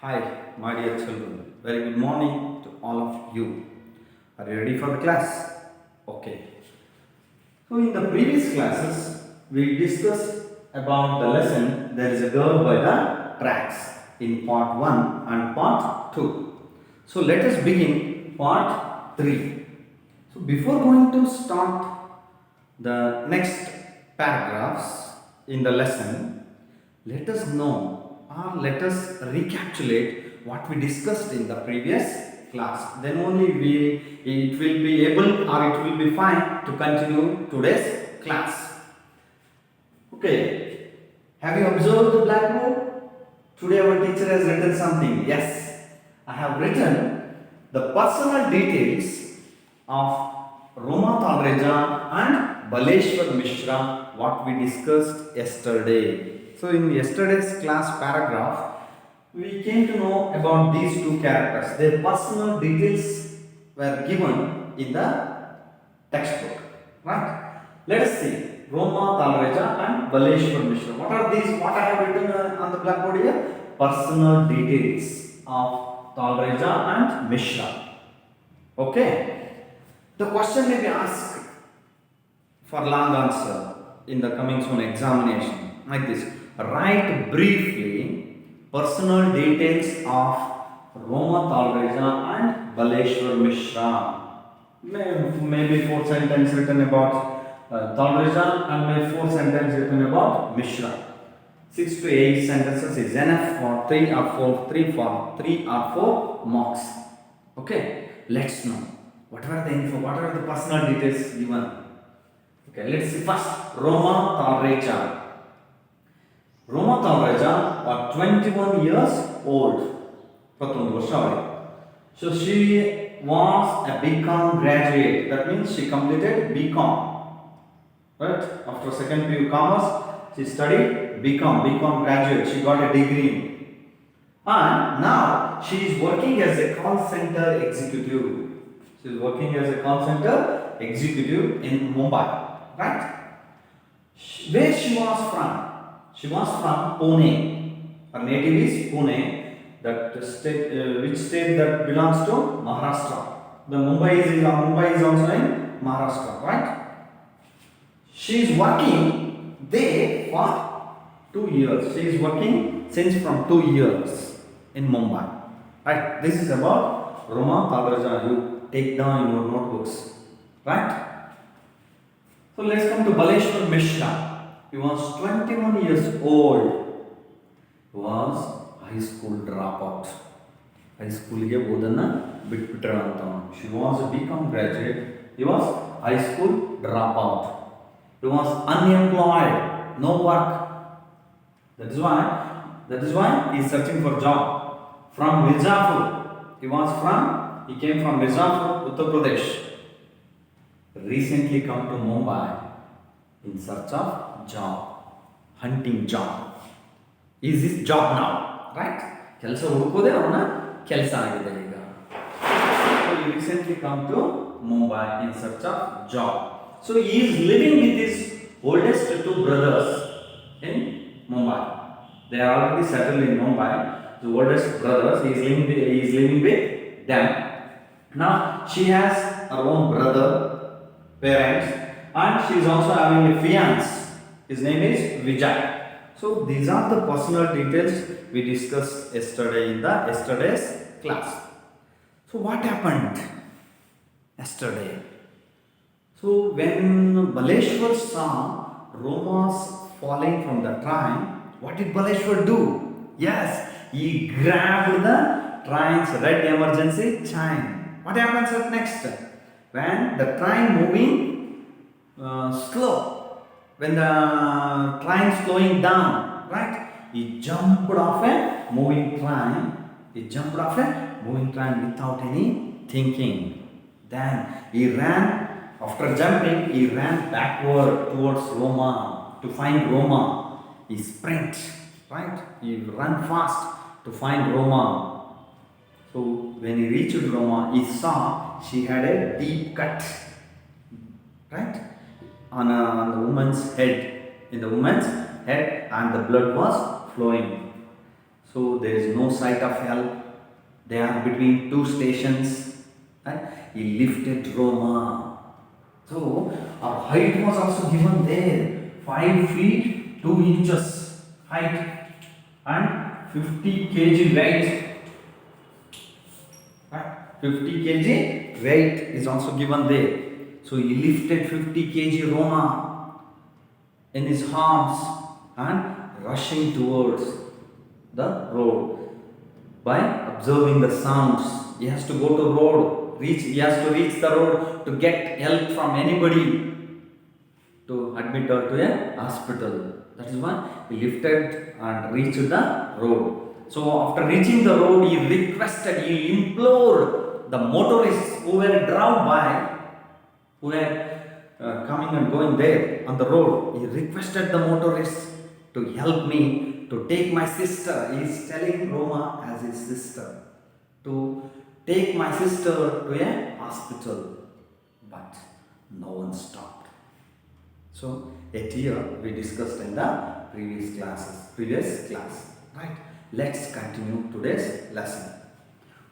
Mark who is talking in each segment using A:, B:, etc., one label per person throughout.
A: Hi, my dear children. Very good morning to all of you. Are you ready for the class? Okay. So, in the previous classes, we discussed about the lesson There is a Girl by the Tracks in part 1 and part 2. So, let us begin part 3. So, before going to start the next paragraphs in the lesson, let us know or let us recapitulate what we discussed in the previous class. Then only it will be able or it will be fine to continue today's class. Okay. Have you observed the blackboard? Today our teacher has written something. Yes. I have written the personal details of Roma Talreja and Baleshwar Mishra what we discussed yesterday. So in yesterday's class paragraph we came to know about these two characters. Their personal details were given in the textbook. Right? Let us see. Roma Talreja and Baleshwar Mishra. What are these? What I have written on the blackboard here? Personal details of Talreja and Mishra. Okay. The question may be asked for long answer in the coming soon examination like this. Write briefly personal details of Roma Talreja and Baleshwar Mishra. Maybe 4 sentences written about Talreja and maybe 4 sentences written about Mishra. 6 to 8 sentences is enough for 3 or 4 marks. Okay, let's know what are the info, what are the personal details given. Okay, let's see first Roma Talreja. Roma Talreja was 21 years old. 21 ವರ್ಷ ಅವಳಿಗೆ. So she was a BCom graduate. That means she completed BCom. Right? After second PU Commerce, she studied BCom graduate. She got a degree. And now she is working as a call center executive. She is working as a call center executive in Mumbai. Right? Where she was from? She was from Pune. Her native is Pune. That state, which state that belongs to Maharashtra. The Mumbai is also in Maharashtra, right? She is working there for 2 years. She is working since from 2 years in Mumbai. Right? This is about Roma Talreja. You take down in your notebooks. Right? So let's come to Baleshwar Mishra. He was 21 years old. He was high school dropout. High school ಗೆ ಓದನ್ನ ಬಿಟ್ಬಿಟ್ರ ಅಂತ. She was a BCom graduate. He was high school dropout. He was unemployed, no work. That is why he is searching for job. From Mirzapur. He came from Mirzapur, Uttar Pradesh. Recently come to Mumbai in search of job, hunting job. Is this job now? Right? ಕೆಲಸ ಹುಡುಕೋದೇ ಅವನ ಕೆಲಸ ಆಗಿದೆ ಈಗ. So he recently come to Mumbai in search of job. So he is living with his oldest 2 brothers in Mumbai. They are already settled in Mumbai. The oldest brothers, he is living with them. Now she has her own brother, parents, and she is also having a fiance. His name is Vijay. So these are the personal details we discussed yesterday in the yesterday's class. So what happened yesterday? So when Baleshwar saw Roma's falling from the train, what did Baleshwar do? Yes, he grabbed the train's red emergency chime. What happens next? When the train moving slow, when the train slowing down, right? He jumped off a moving train. Without any thinking. Then he ran. After jumping, he ran backward towards Roma to find Roma. He sprint, right? He ran fast to find Roma. So when he reached Roma, he saw she had a deep cut, right? On the woman's head, and the blood was flowing. So So there is no sight of help. They are between two stations. Right? He lifted Roma. So our height was also given there, 5 feet 2 inches height and 50 kg weight. Right? 50 kg weight is also given there. So he lifted 50 kg Roma in his arms and rushing towards the road. By observing the sounds, he has to go to road, he has to reach the road to get help from anybody to admit her to a hospital. That is why he lifted and reached the road. So after reaching the road, he implored the motorists who were drove by, who were coming and going there on the road. He requested the motorists to help me to take my sister. He is telling Roma as his sister to take my sister to a hospital, but no one stopped. So yet here we discussed in the previous class, right? Let's continue today's lesson.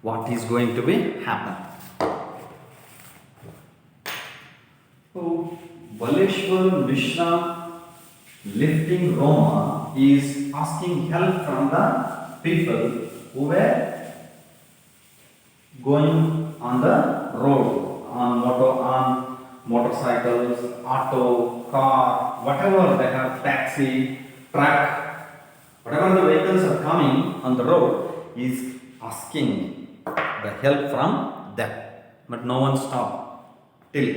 A: What is going to be happen? So Baleshwar Mishra lifting Roma is asking help from the people who were going on the road, on motorcycles, auto, car, whatever they have, taxi, truck, whatever the vehicles are coming on the road, is asking the help from them. But no one stopped till.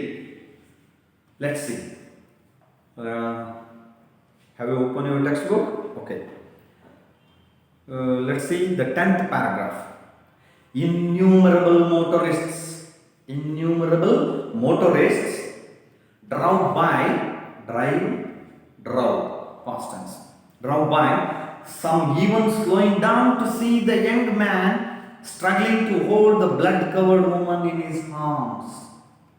A: Let's see. Have you opened your textbook? Okay. Let's see the 10th paragraph. Innumerable motorists drove past tense, drove by, some even slowing down to see the young man struggling to hold the blood-covered woman in his arms.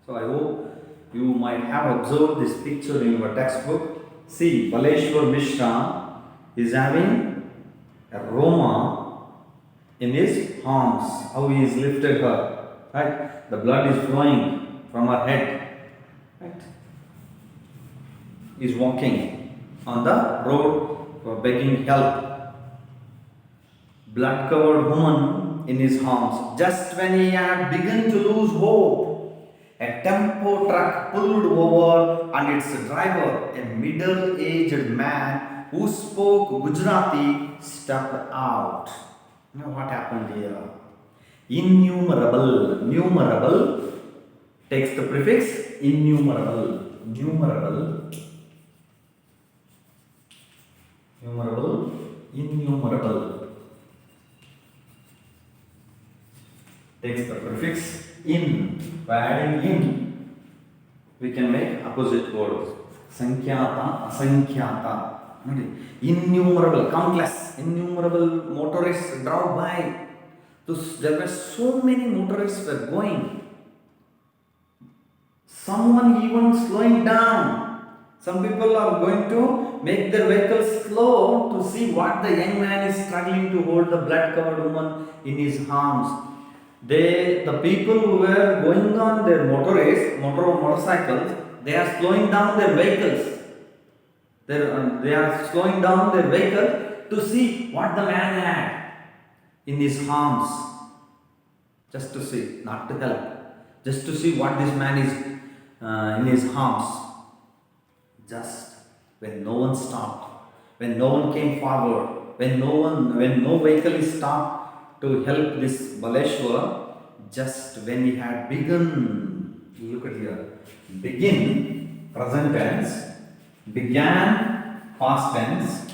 A: So I hope you might have observed this picture in your textbook. See, Baleshwar Mishra is having a Roma in his arms. How he is lifted her. Right? The blood is flowing from her head. Right? He is walking on the road for begging help. Blood-covered woman in his arms. Just when he had begun to lose hope, a tempo truck pulled over and its driver, a middle-aged man who spoke Gujarati, stepped out. Now what happened here? Numerable takes the prefix innumerable. Innumerable takes the prefix in. By adding in, we can make opposite words. Sankyata, asankyata. Innumerable, countless, innumerable motorists drove by. There were so many motorists were going. Someone even slowing down. Some people are going to make their vehicles slow to see what the young man is struggling to hold the blood-covered woman in his arms. The people who were going on their motorcycles, they are slowing down their vehicles. They are slowing down their vehicle to see what the man had in his arms. Just to see, not to help. Just to see what this man is in his arms. Just when no one stopped, when no one came forward, when no vehicle is stopped to help this Baleshwar, just when he had begun, look at here, begin, present tense, began, past tense,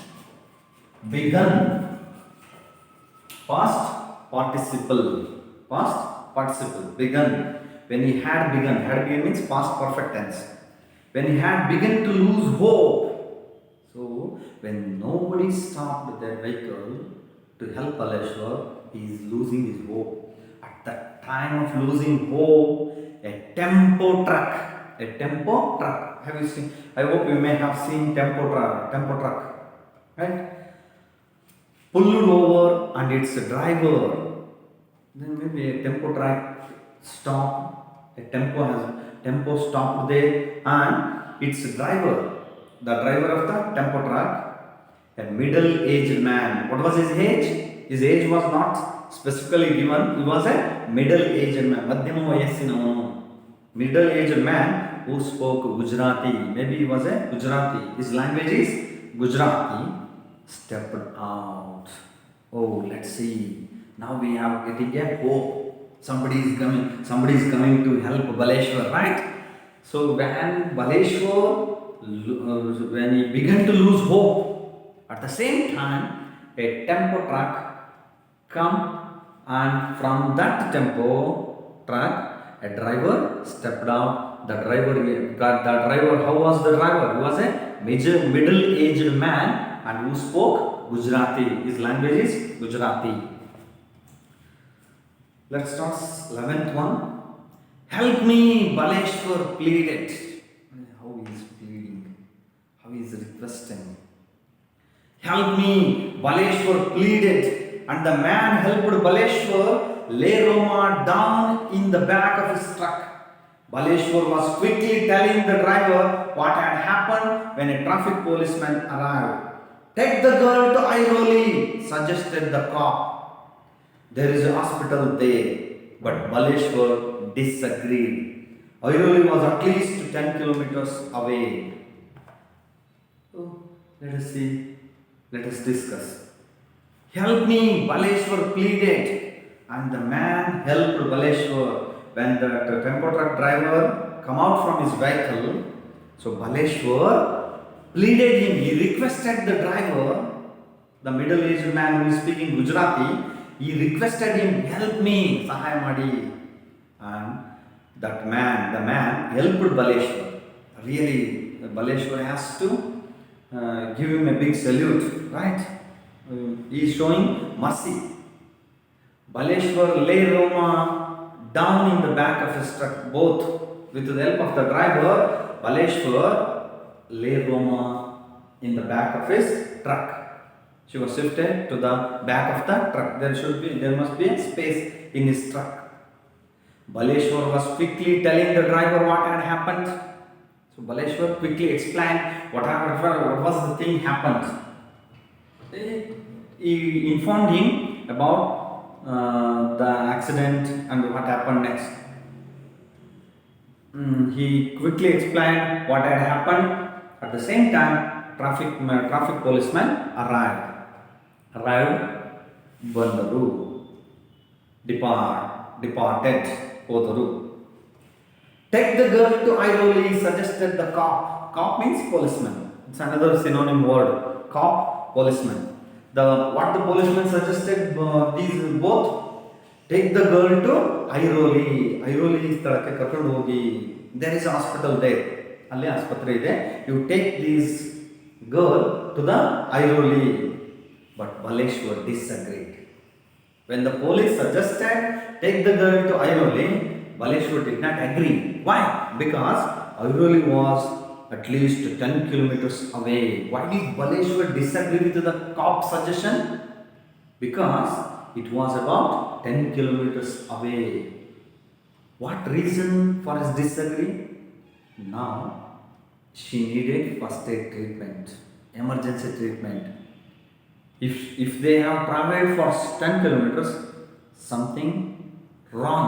A: begun, past participle, begun. When he had begun means past perfect tense. When he had begun to lose hope. So, when nobody stopped their vehicle to help Baleshwar, he is losing his hope. At the time of losing hope, a tempo truck. Have you seen? I hope you may have seen tempo truck. Right? pulled over and its driver. Then maybe a tempo track stopped. A tempo stopped there, and its driver, the driver of the tempo track, a middle-aged man. What was his age? His age was not specifically given. He was a middle-aged man. Madhyama vayassinavanu. Middle-aged man who spoke Gujarati. Maybe he was a Gujarati. His language is Gujarati. Stepped out. Oh, let's see. Now we have getting a hope. Somebody is coming to help Baleshwar, right? So when when he began to lose hope, at the same time, a tempo truck come, and from that tempo truck, a driver stepped out. The driver, how was the driver? He was a middle-aged man and who spoke Gujarati. His language is Gujarati. Let's start 11th one. Help me, Baleshwar pleaded. How he is pleading? How he is requesting? Help me, Baleshwar pleaded. And the man helped Baleshwar lay Roma down in the back of his truck. Baleshwar was quickly telling the driver what had happened when a traffic policeman arrived. Take the girl to Airoli, suggested the cop. There is a hospital there, but Baleshwar disagreed. Airoli was at least 10 kilometers away. So, let us see. Let us discuss. Help me, Baleshwar pleaded. And the man helped Baleshwar. When the tempo truck driver come out from his vehicle, so Baleshwar pleaded him. He requested the driver, the middle-aged man who is speaking Gujarati, he requested him, help me, Sahaya Madi. And that man, the man helped Baleshwar. Really, Baleshwar has to give him a big salute, right? He is showing mercy. Baleshwar lay Roma down in the back of his truck, both with the help of the driver. Baleshwar lay Roma in the back of his truck. She was shifted to the back of the truck. There must be a space in his truck. Baleshwar was quickly telling the driver what had happened. So Baleshwar quickly explained what was the thing happened. He informed him about the accident and what happened next. He quickly explained what had happened. At the same time, traffic policeman arrived. Bandaru. Departed. Podaru. Take the girl to Airoli, suggested the cop. Cop means policeman. It's another synonym word. Cop, policeman. What the policeman suggested, these both, take the girl to Airoli. Airoli is the karkondu hogi. There is a hospital there. Alli ಆಸ್ಪತ್ರೆ ಇದೆ. You take this girl to the Airoli. But Baleshwar disagreed. When the police suggested take the girl to Airoli, Baleshwar did not agree. Why? Because Airoli was at least 10 kilometers away. Why did Baleshwar disagree with the cop suggestion? Because it was about 10 kilometers away. What reason for his disagree? Now, she needed first aid treatment, emergency treatment. If they have traveled for 10 kilometers, something wrong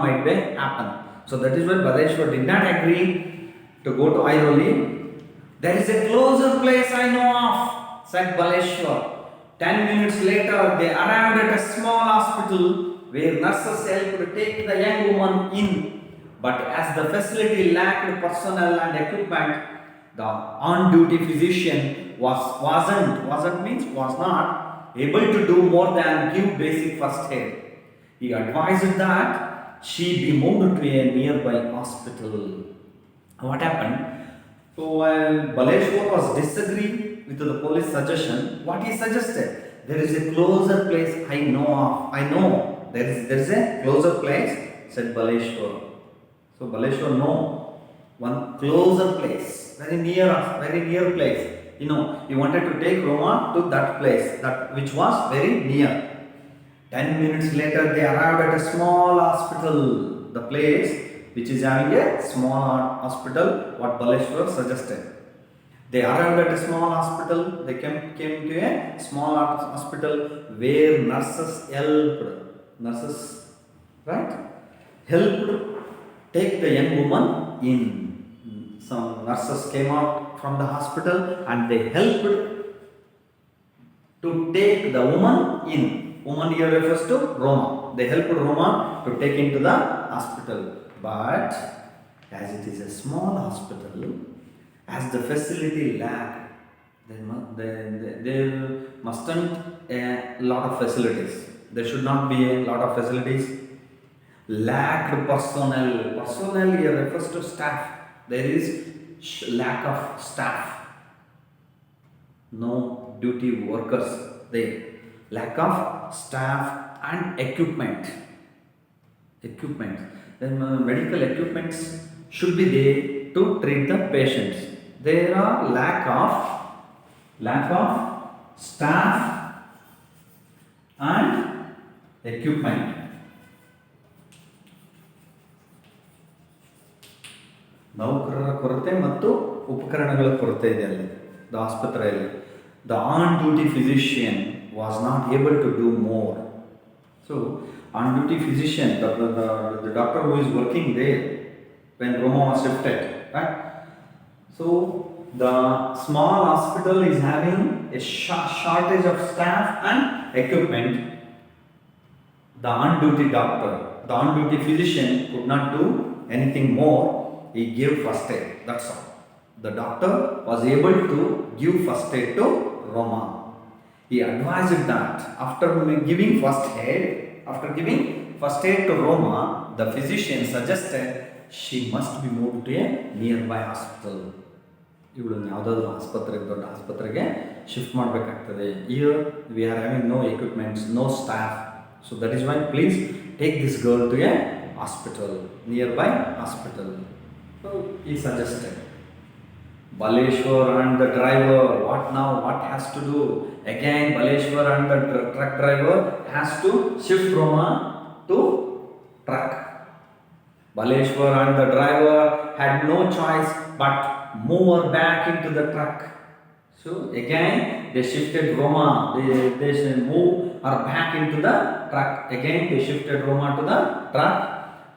A: might be happen. So that is why Baleshwar did not agree to go to Airoli. There is a closer place I know of, said Baleshwar. 10 minutes later, they arrived at a small hospital where nurses helped take the young woman in. But as the facility lacked personnel and equipment, the on-duty physician was not able to do more than give basic first aid. He advised that she be moved to a nearby hospital. What happened? So while Baleshwar was disagreeing with the police suggestion, what he suggested? There is a closer place I know of. I know there is a closer place, said Baleshwar. So Baleshwar know one closer place, very near place. He wanted to take Roma to that place, that which was very near. 10 minutes later, they arrived at a small hospital, the place which is having a small hospital, what Baleshwar suggested. They arrived at a small hospital, they came to a small hospital where nurses, right, helped take the young woman in. Some nurses came out from the hospital and they helped to take the woman in. Woman here refers to Roma. They helped Roma to take into the hospital. But as it is a small hospital, as the facility lack, there mustn't a lot of facilities. There should not be a lot of facilities. Lacked personnel. Personnel here refers to staff. There is lack of staff. No duty workers there. Lack of staff and equipment. Then medical equipments should be there to treat the patients. There are lack of staff and equipment. ನೌಕರರ ಕೊರತೆ ಮತ್ತು ಉಪಕರಣಗಳ ಕೊರತೆ ಇದೆ ಅಲ್ಲಿ ಆಸ್ಪತ್ರೆಯಲ್ಲಿ. The on-duty physician was not able to do more. So, on-duty physician, the doctor who is working there when Roma was shifted, right? So, the small hospital is having a shortage of staff and equipment. The on-duty doctor, the on-duty physician could not do anything more. He gave first aid, that's all. The doctor was able to give first aid to Roma. He advised that after giving first aid to Roma, the physician suggested she must be moved to a nearby hospital. ಇವಳನ್ನು ಯಾವುದಾದ್ರೂ ಆಸ್ಪತ್ರೆಗೆ, ದೊಡ್ಡ ಆಸ್ಪತ್ರೆಗೆ shift ಮಾಡಬೇಕಾಗ್ತದೆ. Here we are having no equipments, no staff. So that is why please take this girl to a hospital, nearby hospital. So he suggested. Baleshwar and the driver, what now? What has to do? Again, Baleshwar and the truck driver has to shift Roma to truck. Baleshwar and the driver had no choice but move her back into the truck. So again, they shifted Roma. They move her back into the truck. Again, they shifted Roma to the truck.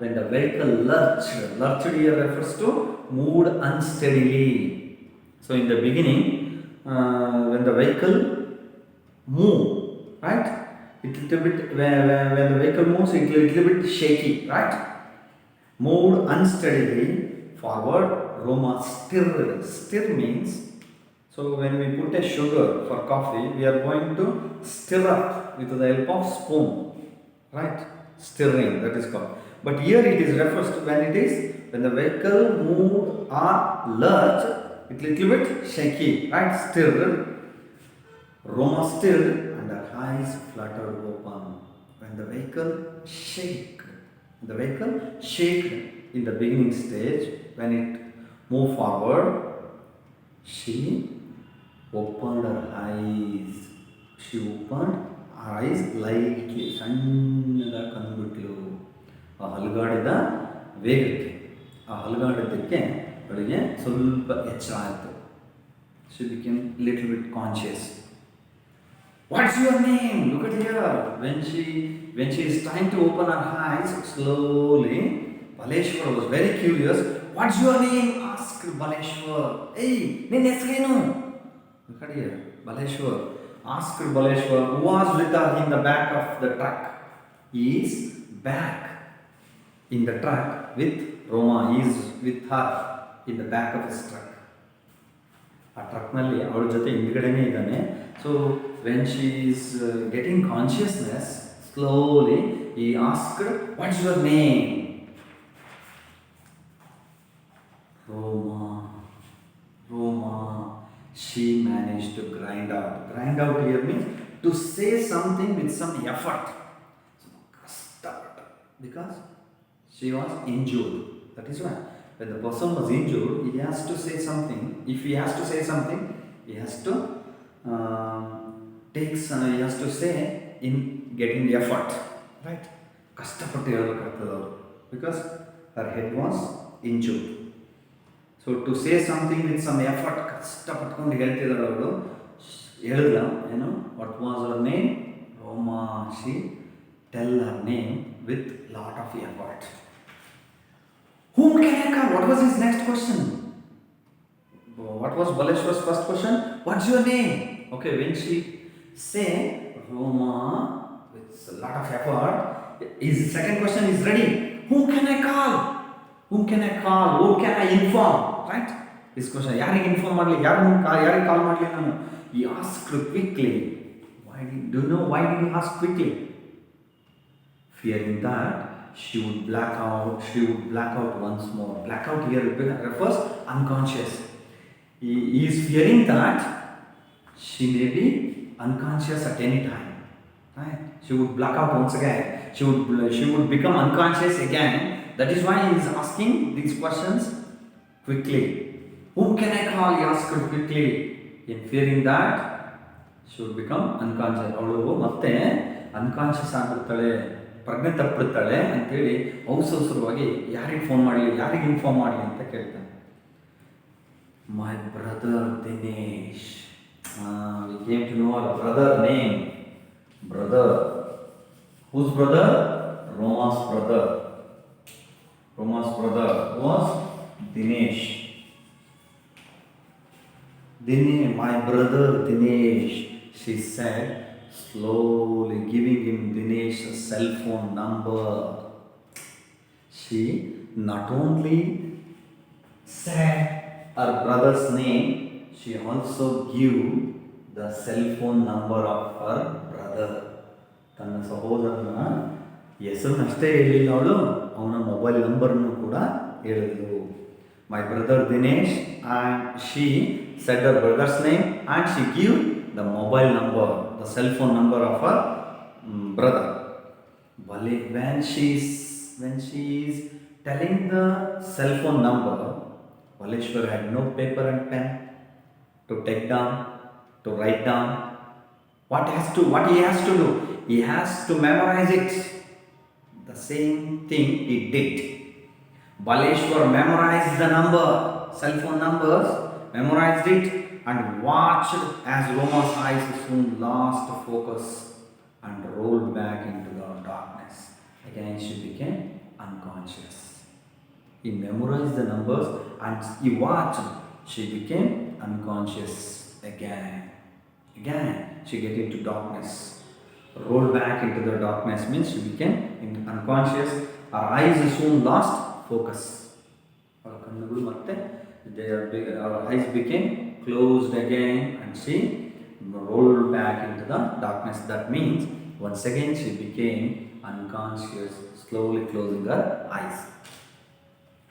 A: When the vehicle lurched here refers to moved unsteadily. So in the beginning, when the vehicle moves, right, it little bit when the vehicle moves, it little bit shaky, right? Moved unsteadily forward. Roma stirred. Stir means, so when we put a sugar for coffee, we are going to stir up with the help of spoon, right? Stirring, that is called. But here it is refers to when the vehicle moved or lurched, it little bit shaky, right? Stirred. Roma stirred and her eyes fluttered open. When the vehicle shaked in the beginning stage, when it moved forward, she opened her eyes. She opened her eyes lightly. ಸಣ್ಣದ ಕಣ್ಬಿಟ್ಲು. ಆ ಹಲಗಾಡಿದ ವೇಗಕ್ಕೆ, ಆ ಹಲಗಾಡಿದ್ದಕ್ಕೆ ಅವಳಿಗೆ ಸ್ವಲ್ಪ ಎಚ್ಚರ ಆಯಿತು. She became little bit conscious. What's your name? Look at here. When she is trying to open her eyes slowly, Baleshwar was very curious. What's your name? Asked Baleshwar. Hey, ನಿನ್ನ ಹೆಸರೇನು? Look at here. Baleshwar asked Baleshwar, who was with her in the back of the truck. He is back in the truck with Roma. He is with her in the back of his truck. ಆ ಟ್ರಕ್ನಲ್ಲಿ ಅವಳ ಜೊತೆ ಹಿಂದ್ಗಡೆನೇ ಇದ್ದಾನೆ. So when she is getting consciousness slowly he asked what's your name? Roma. She managed to grind out. Grind out here means to say something with some effort. So ಕಷ್ಟಪಟ್ಟ, because she was injured. That is why when the person was injured, he has to say something. If he has to say something, he has to he has to say in getting effort, right? ಕಷ್ಟಪಟ್ಟು ಹೇಳ್ಬೇಕಾಗ್ತದೆ ಅವರು, because her head was injured. So to say something with some effort, ಕಷ್ಟಪಟ್ಕೊಂಡು ಹೇಳ್ತಿದ್ದಾರೆ ಅವಳು. ಹೇಳಿದ್ಲ ಏನು, what was her name, Roma. She tell her name with lot of effort. Whom can I call? What was his next question? What was Baleshwar's first question? What's your name? Okay, when she say Roma with a lot of effort, his second question is ready. Whom can I call? Whom can I call? Whom can I inform? Right? This question, ಯಾರಿಗೆ inform ಮಾಡಲಿ, ಯಾರಿಗೆ ಕಾಲ್ ಮಾಡಲಿ ನಾನು? He asked quickly. Do you know why did he ask quickly? Fearing that she would black out once more. Blackout here refers unconscious. He is fearing that she may be unconscious at any time. Right? She would black out once again. She would become unconscious again. That is why he is asking these questions quickly. Whom can I call? He asked quickly. In fearing that she would become unconscious. ಅವಳು ಮತ್ತೆ unconscious ಆಗಿರ್ತಾಳೆ, ಪ್ರಜ್ಞೆ ತಪ್ಪಿರ್ತಾಳೆ ಅಂತೇಳಿ ಅವಸರವಾಗಿ ಯಾರಿಗೆ phone ಮಾಡಲಿ, ಯಾರಿಗೆ inform ಮಾಡಲಿ ಅಂತ ಕೇಳ್ತಾನೆ. My brother Dinesh. We came to know our brother name. Brother. Whose brother? Roma's brother. Roma's brother was Dinesh. My brother Dinesh, she said, slowly giving him Dinesh's cell phone number. She not only said her brother's name, she also gave the cell phone number of her brother. ತನ್ನ ಸಹೋದರನ ಹೆಸರನ್ನಷ್ಟೇ ಹೇಳಿಲ್ಲ ಅವಳು, ಅವನ mobile ನಂಬರ್ನು ಕೂಡ ಹೇಳಿದ್ಲು. My brother Dinesh, and she said her brother's name and she gave the mobile number, the cell phone number of her brother. When she is telling the cell phone number, Baleshwar had no paper and pen to take down, to write down. What he has to do? He has to memorize it. The same thing he did. Baleshwar memorized the number, cell phone numbers, memorized it and watched as Roma's eyes soon lost focus and rolled back into the darkness. Again she became unconscious. He memorized the numbers and he watched. She became unconscious again. Again she get into darkness. Rolled back into the darkness means she became unconscious. Her eyes soon lost focus. Her eyes became closed again and she rolled back into the darkness. That means once again she became unconscious, slowly closing her eyes.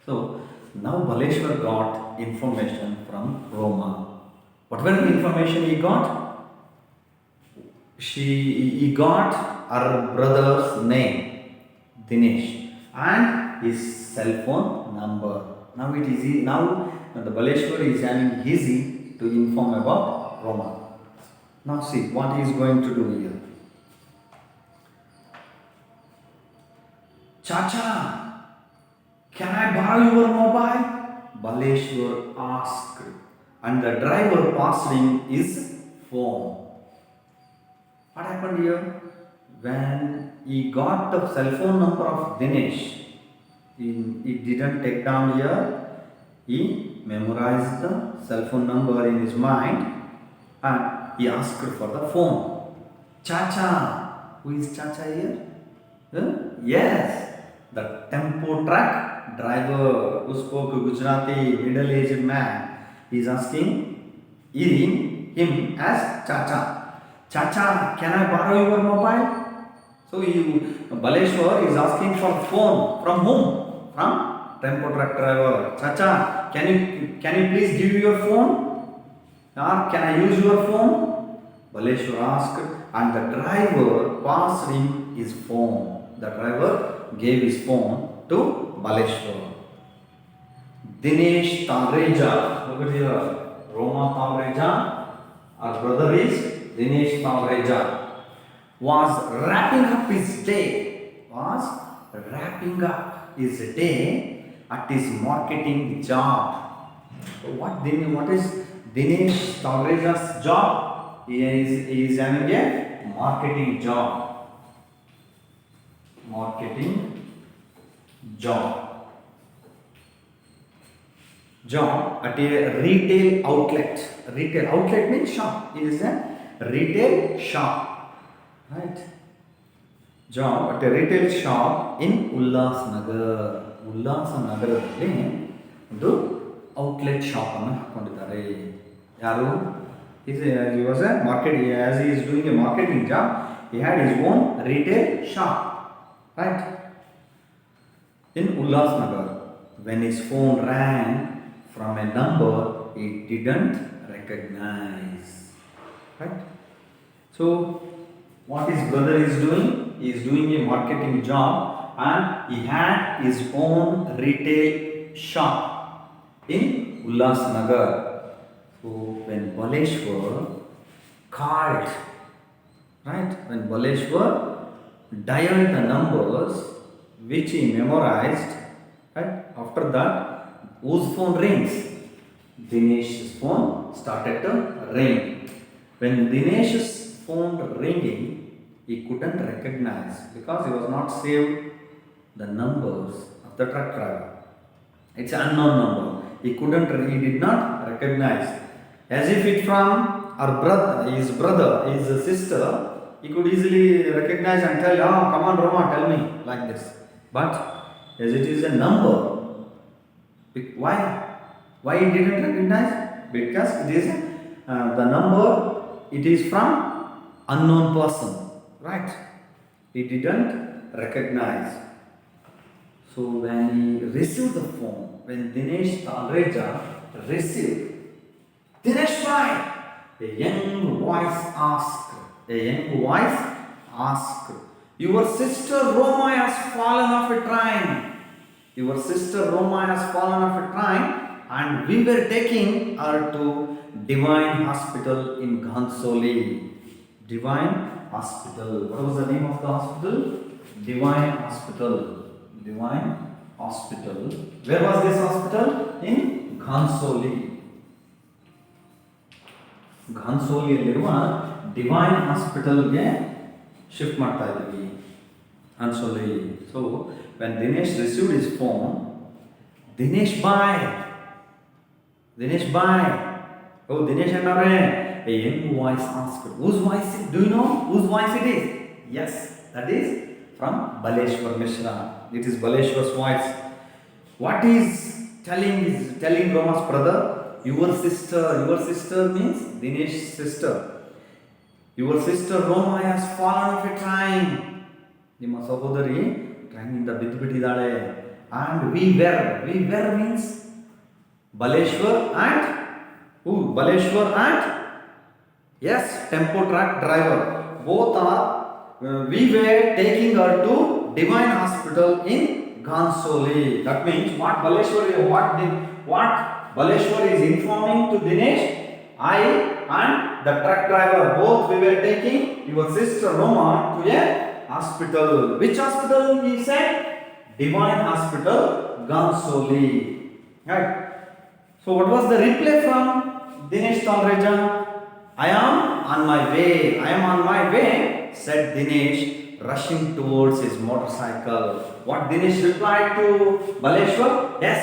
A: So now Baleshwar got information from Roma. What was the information he got? He got her brother's name, Dinesh, and his cell phone number. Now it is easy. Now the Baleshwar is having easy to inform about Roma. Now see what he is going to do here. Chacha, can I borrow your mobile? Baleshwar asked, and the driver passed him his phone. What happened here? When he got the cell phone number of Dinesh, he didn't take down here. He memorized the cell phone number in his mind and he asked for the phone. Chacha. Who is Chacha here? Yes, the tempo truck driver who spoke Gujarati, middle-aged man. He is asking him as Chacha. Chacha, can I borrow your mobile? So Baleshwar is asking for phone. From whom? From tempo truck driver. Chacha, can you please give your phone? Or can I use your phone? Baleshwar asked and the driver passed him his phone. The driver gave his phone to Baleshwar. Dinesh Tavreja, look at here, Roma Tavreja Our brother is Dinesh Tavreja. Was wrapping up his day. Was wrapping up his day at his marketing job. So what is Dinesh Tavreja's job? He is having a marketing job. Marketing job. Job at a retail outlet. Retail outlet means shop. It is a retail shop, right? Job at a retail shop in Ullasnagar. ಉಲ್ಲಾಸನಗರದಲ್ಲಿ ಒಂದು outlet shop ಅನ್ನು ಹಾಕೊಂಡಿದ್ದಾರೆ. ಯಾರು? He was a market. As he is doing a marketing job, he had his own retail shop, right? In Ullasnagar, when his phone rang from a number he didn't recognize, right? So what his brother is doing? He is doing a marketing job and he had his own retail shop in Ullasnagar. So when Baleshwar called, right, when Baleshwar dialed the numbers which he memorized, right, after that whose phone rings? Dinesh's phone started to ring. When Dinesh's phone ringing, he couldn't recognize because he was not saved the numbers of the truck driver. It's an unknown number. He did not recognize. As if it from our brother, his sister, he could easily recognize and tell, oh, come on Roma, tell me, like this. But as it is a number, why? Why he didn't recognize? Because it is the number, it is from unknown person, right? He didn't recognize. So when he received the phone, when Dinesh Tavreja received, Dinesh bhai, a young voice asked, your sister Roma has fallen off a train. Your sister Roma has fallen off a train and we were taking her to Divine Hospital in Ghansoli. Divine Hospital. What was the name of the hospital? Divine Hospital. Divine Hospital. Where was this hospital? In Ghansoli. ಘಾನ್ಸೋಲಿಯಲ್ಲಿರುವ divine ಹಾಸ್ಪಿಟಲ್ಗೆ shift ಮಾಡ್ತಾ ಇದ್ದೀವಿ Ghansoli. So when Dinesh received his phone, Dinesh bhai, oh Dinesh annare, a young voice asked, whose voice? Do you know whose voice it is? Yes, that is from Baleshwar Mishra. It is Baleshwar's voice. What is telling Roma's brother? Your sister means Dinesh's sister. Your sister Roma has fallen off a train. ನಿಮ್ಮ ಸಹೋದರಿ ಟ್ರೈನಿಂದ ಬಿದ್ದುಬಿಟ್ಟಿದ್ದಾಳೆ. And we were means Baleshwar and who? Baleshwar and yes, tempo truck driver. Both are we were taking her to Divine Hospital in Ghansoli. That means what Baleshwar is informing to Dinesh, I and the truck driver, both we were taking your sister Roma to a hospital. Which hospital he said? Divine Hospital, Ghansoli. Right. So what was the reply from Dinesh Tavreja? I am on my way, said Dinesh, rushing towards his motorcycle. What Dinesh replied to Baleshwar? Yes,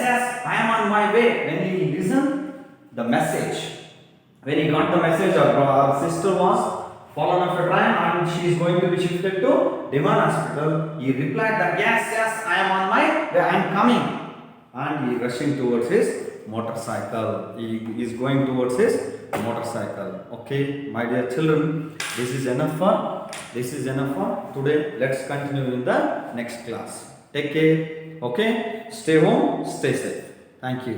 A: I am on my way. When he listened the message, when he got the message, our sister was fallen off a train and she is going to be shifted to Divine Hospital, he replied that yes, I am on my way, I am coming. And he rushing towards his motorcycle. He is going towards his motorcycle. Okay, my dear children, this is enough for today. Let's continue in the next class. Take care. Okay, stay home, stay safe. Thank you.